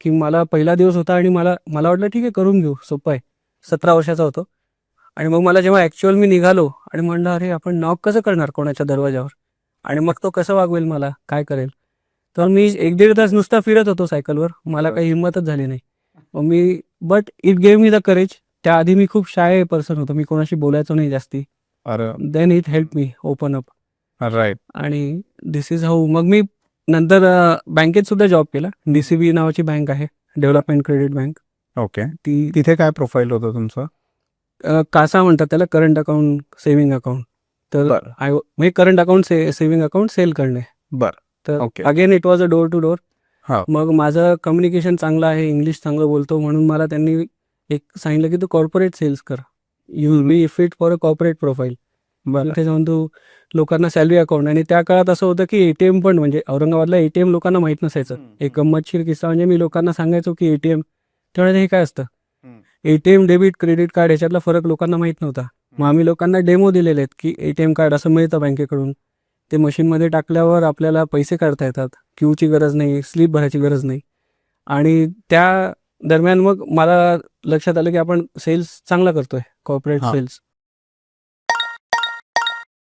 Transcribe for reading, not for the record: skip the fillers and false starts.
की मला पहिला दिवस होता आणि मला मला वाटलं ठीक आहे करून घेऊ, सोपं आहे. 17 वर्षाचा होतो आणि मग मला जेव्हा ॲक्च्युअल मी निघालो आणि म्हणलं अरे आपण नॉक कसं करणार कोणाच्या दरवाजावर आणि मग तो कसं वागवेल मला, काय करेल? तर मी 1-1.5 तास नुसता फिरत होतो सायकलवर. मला काही हिंमतच झाली नाही. मग me but it gave me the courage. त्याआधी मी खूप शाय पर्सन होतो. मी कोणाशी बोलायचो नाही जास्ती. अरे then it help me open up. Right. आणि दिस इज हाऊ मग मी नंतर बँकेत सुद्धा जॉब केला. DCB नावाची बँक आहे, डेव्हलपमेंट क्रेडिट बँक. ओके. ती तिथे काय प्रोफाईल होतं तुमचं? कासा म्हणतात त्याला, करंट अकाउंट, सेव्हिंग अकाउंट. तर बरं. म्हणजे current account, saving account sell करणे. बरं. तर okay. Again it was a door to door. हा. मग माझं कम्युनिकेशन चांगलं आहे, इंग्लिश चांगलं बोलतो, म्हणून मला त्यांनी एक सांगितलं की तू कॉर्पोरेट सेल्स कर. You will be fit for a corporate profile. बरं. तिथे जाऊन तू लोकांना सॅलरी अकाउंट. आणि त्या काळात असं होतं की ATM पण, म्हणजे औरंगाबादला ATM लोकांना माहीत नसायचं. एक गंमतशीर किस्सा म्हणजे मी लोकांना सांगायचो की ATM, त्यावेळेला हे काय असतं, ATM, डेबिट, क्रेडिट कार्ड ह्याच्यातला फरक लोकांना माहीत नव्हता. मग आम्ही लोकांना डेमो दिलेले आहेत की ATM कार्ड असं मिळतं बँकेकडून. ते मशीनमध्ये टाकल्यावर आपल्याला पैसे काढता येतात, क्यूची गरज नाही, स्लिप भरायची गरज नाही. आणि त्या दरम्यान मग मला लक्षात आलं की आपण सेल्स चांगला करतोय, कॉर्पोरेट हा. सेल्स.